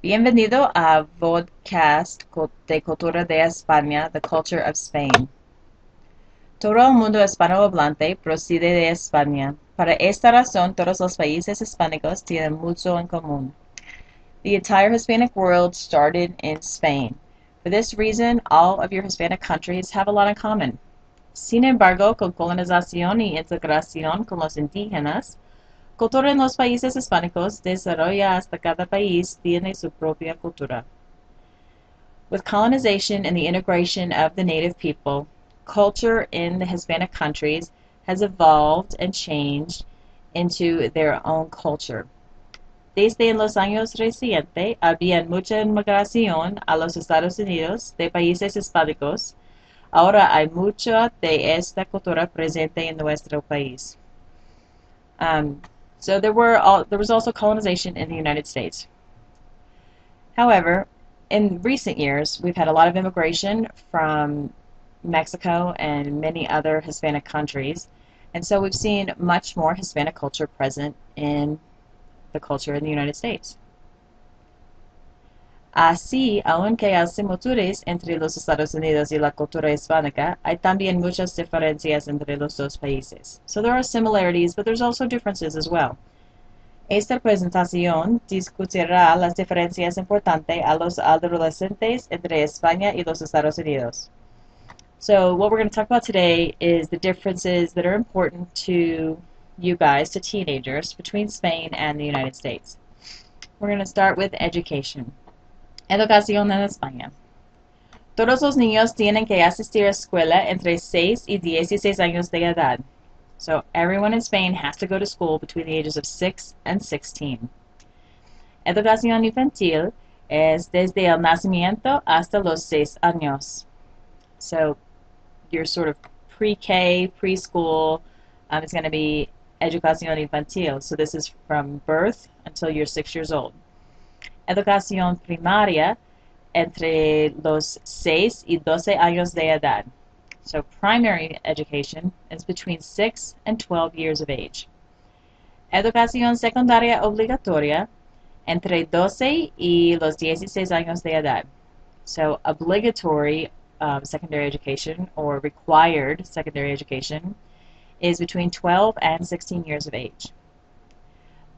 Bienvenido a podcast de Cultura de España, The Culture of Spain. Todo el mundo hispanohablante procede de España. Para esta razón, todos los países hispánicos tienen mucho en común. The entire Hispanic world started in Spain. For this reason, all of your Hispanic countries have a lot in common. Sin embargo, con colonización y integración con los indígenas, cultura en los países hispánicos desarrolla hasta cada país tiene su propia cultura. With colonization and the integration of the native people, culture in the Hispanic countries has evolved and changed into their own culture. Desde en los años recientes, había mucha inmigración a los Estados Unidos de países hispánicos. Ahora hay mucha de esta cultura presente en nuestro país. So there was also colonization in the United States. However, in recent years, we've had a lot of immigration from Mexico and many other Hispanic countries, and so we've seen much more Hispanic culture present in the culture in the United States. Así, aunque hay similitudes entre los Estados Unidos y la cultura hispánica, hay también muchas diferencias entre los dos países. So there are similarities, but there's also differences as well. Esta presentación discutirá las diferencias importantes a los adolescentes entre España y los Estados Unidos. So what we're going to talk about today is the differences that are important to you guys, to teenagers, between Spain and the United States. We're going to start with education. Educación en España. Todos los niños tienen que asistir a escuela entre 6 y 16 años de edad. So everyone in Spain has to go to school between the ages of 6 and 16. Educación infantil es desde el nacimiento hasta los 6 años. So your sort of pre-K, preschool is going to be educación infantil. So this is from birth until you're 6 years old. Educación primaria entre los 6 y 12 años de edad. So primary education is between 6 and 12 years of age. Educación secundaria obligatoria entre 12 y los 16 años de edad. So obligatory secondary education or required secondary education is between 12 and 16 years of age.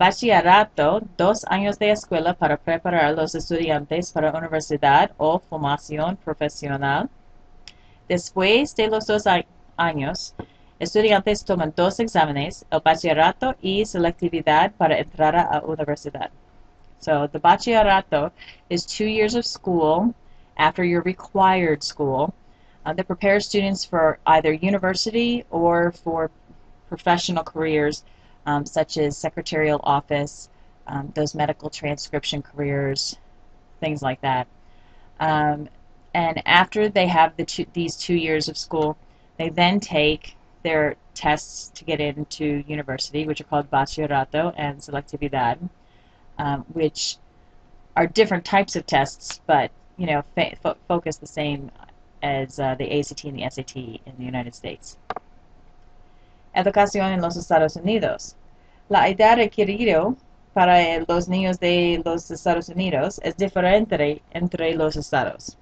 Bachillerato, 2 años de escuela para preparar a los estudiantes para universidad o formación profesional. Después de los 2 años, estudiantes toman 2 exámenes, el bachillerato y selectividad para entrar a la universidad. So the bachillerato is 2 years of school after your required school that prepares students for either university or for professional careers such as secretarial office, those medical transcription careers, things like that. And after they have these 2 years of school, they then take their tests to get into university, which are called bachillerato and selectividad, which are different types of tests, but focus the same as the ACT and the SAT in the United States. Educación en los Estados Unidos. La edad requerida para los niños de los Estados Unidos es diferente entre los estados.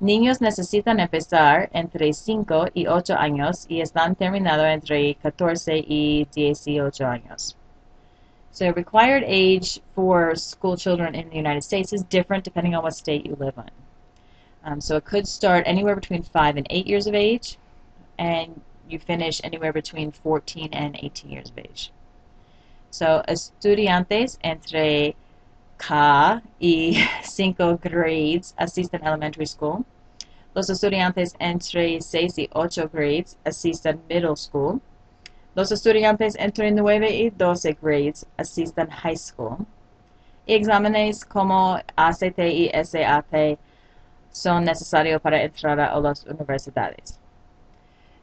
Niños necesitan empezar entre 5 y 8 años y están terminados entre 14 y 18 años. So required age for school children in the United States is different depending on what state you live in. So it could start anywhere between 5 and 8 years of age, and you finish anywhere between 14 and 18 years of age. So estudiantes entre K y 5 grades asisten elementary school. Los estudiantes entre 6 y 8 grades asisten middle school. Los estudiantes entre 9 y 12 grades asisten high school. Y exámenes como ACT y SAT son necesarios para entrar a las universidades.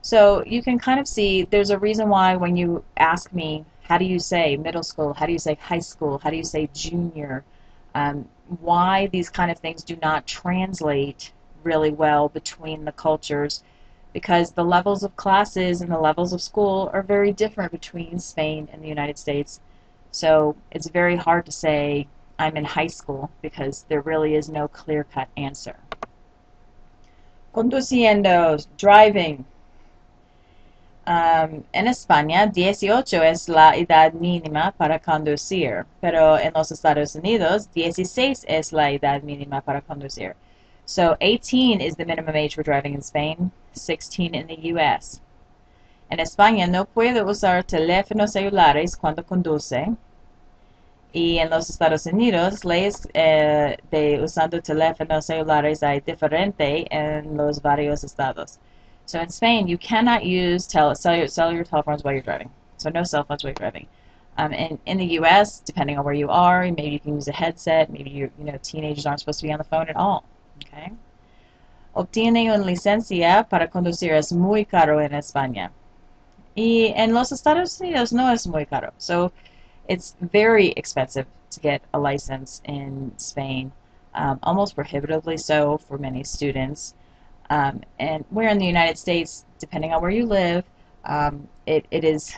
So you can kind of see there's a reason why when you ask me, how do you say middle school, how do you say high school, how do you say junior, why these kind of things do not translate really well between the cultures, because the levels of classes and the levels of school are very different between Spain and the United States. So it's very hard to say I'm in high school because there really is no clear-cut answer. Conduciendo, driving. En España, 18 es la edad mínima para conducir, pero en los Estados Unidos, 16 es la edad mínima para conducir. So 18 is the minimum age for driving in Spain, 16 in the US. En España no puede usar teléfonos celulares cuando conduce. Y en los Estados Unidos, leyes de usando teléfonos celulares hay diferente en los varios estados. So in Spain, you cannot use cellular telephones while you're driving. So no cell phones while you're driving. In the U.S., depending on where you are, maybe you can use a headset. Maybe teenagers aren't supposed to be on the phone at all. Okay. Obtiene una licencia para conducir es muy caro en España. Y en los Estados Unidos no es muy caro. So it's very expensive to get a license in Spain, almost prohibitively so for many students. And where in the United States, depending on where you live, it is,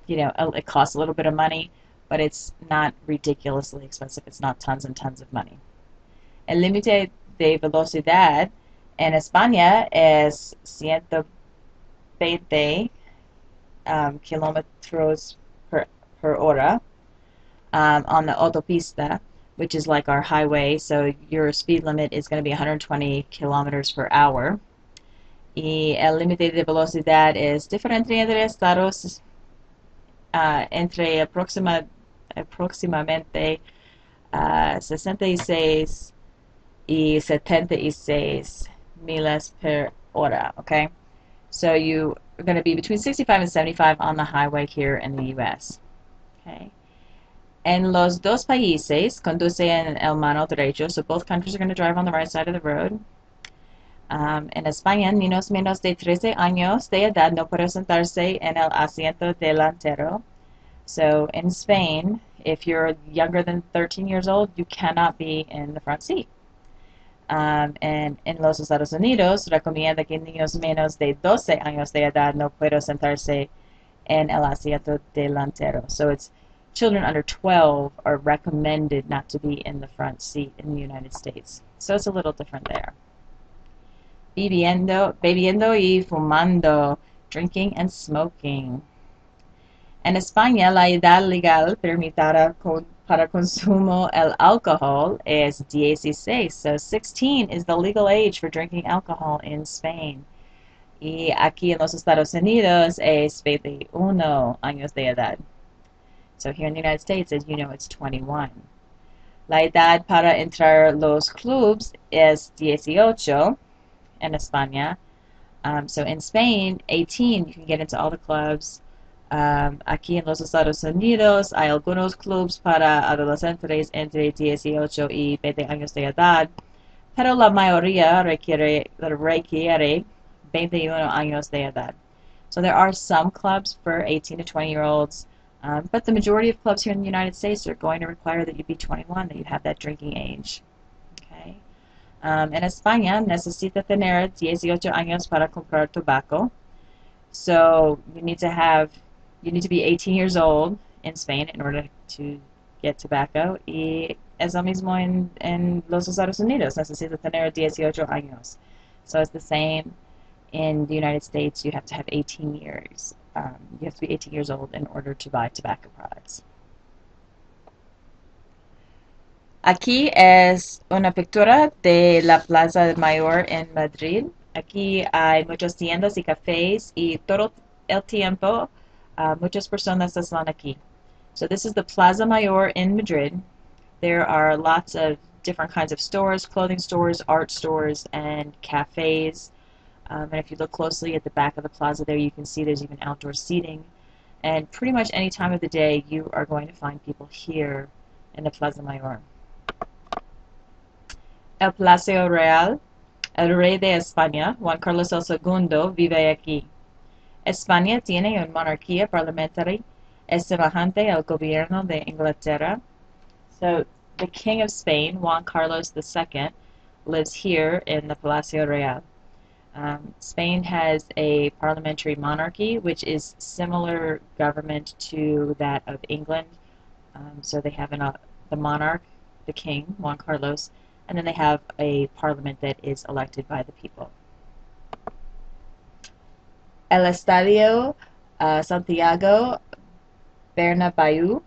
it costs a little bit of money, but it's not ridiculously expensive. It's not tons and tons of money. El límite de velocidad en España es 120 kilometers per hora on the autopista, which is like our highway, so your speed limit is going to be 120 kilometers per hour. Y el límite de velocidad es diferente entre estados, entre aproximadamente 66 y 76 miles per hora, okay? So you are going to be between 65 and 75 on the highway here in the U.S., okay? En los dos países conduce en el mano derecho, so both countries are going to drive on the right side of the road. En España, niños menos de 13 años de edad no pueden sentarse en el asiento delantero. So in Spain, if you're younger than 13 years old, you cannot be in the front seat. And en los Estados Unidos, recomienda que niños menos de 12 años de edad no pueden sentarse en el asiento delantero. So it's children under 12 are recommended not to be in the front seat in the United States. So it's a little different there. Bebiendo y fumando, drinking and smoking. En España, la edad legal permitida para consumo el alcohol es 16. So 16 is the legal age for drinking alcohol in Spain. Y aquí en los Estados Unidos es 21 años de edad. So here in the United States, as you know, it's 21. La edad para entrar los clubs es 18 en España. So in Spain, 18, you can get into all the clubs. Aquí en los Estados Unidos hay algunos clubs para adolescentes entre 18 y 20 años de edad, pero la mayoría requiere 21 años de edad. So there are some clubs for 18 to 20-year-olds, but the majority of clubs here in the United States are going to require that you be 21, that you have that drinking age. Okay. En España necesita tener 18 años para comprar tobacco. So you need to be 18 years old in Spain in order to get tobacco. Y es lo mismo en los Estados Unidos. Necesita tener 18 años. So it's the same in the United States. You have to have 18 years. You have to be 18 years old in order to buy tobacco products. Aquí es una pictura de la Plaza Mayor en Madrid. Aquí hay muchas tiendas y cafés y todo el tiempo muchas personas están aquí. So this is the Plaza Mayor in Madrid. There are lots of different kinds of stores, clothing stores, art stores, and cafes. And if you look closely at the back of the plaza there, you can see there's even outdoor seating. And pretty much any time of the day, you are going to find people here in the Plaza Mayor. El Palacio Real. El rey de España, Juan Carlos II, vive aquí. España tiene una monarquía parlamentaria, es semejante al gobierno de Inglaterra. So the King of Spain, Juan Carlos II, lives here in the Palacio Real. Spain has a parliamentary monarchy, which is similar government to that of England. So they have the monarch the king, Juan Carlos, and then they have a parliament that is elected by the people. El Estadio Santiago Bernabéu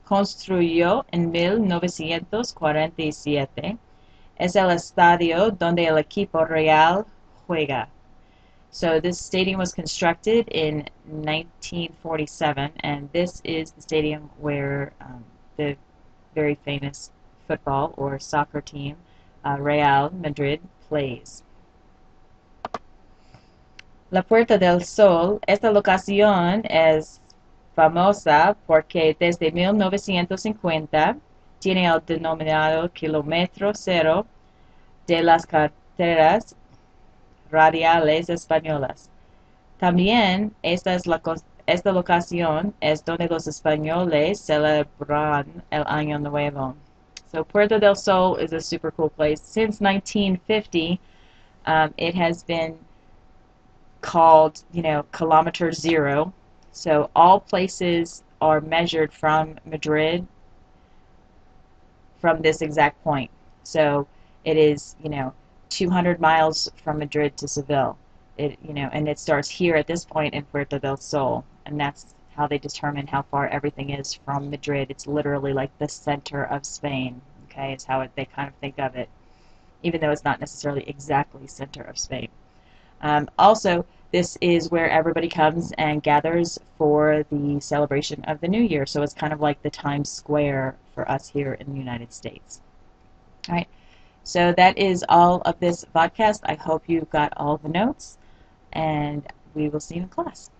construyó en 1947. Es el estadio donde el equipo real juega. So this stadium was constructed in 1947, and this is the stadium where the very famous football or soccer team, Real Madrid, plays. La Puerta del Sol, esta locación es famosa porque desde 1950 tiene el denominado kilómetro cero de las carreteras radiales españolas. También esta locación es donde los españoles celebran el Año Nuevo. So Puerto del Sol is a super cool place. Since 1950, it has been called, kilometer zero. So all places are measured from Madrid from this exact point. So it is, 200 miles from Madrid to Seville. And it starts here at this point in Puerto del Sol, and that's how they determine how far everything is from Madrid. It's literally like the center of Spain. Okay, is how they kind of think of it, even though it's not necessarily exactly center of Spain. Also, this is where everybody comes and gathers for the celebration of the New Year. So it's kind of like the Times Square for us here in the United States. All right. So that is all of this podcast. I hope you got all the notes, and we will see you in class.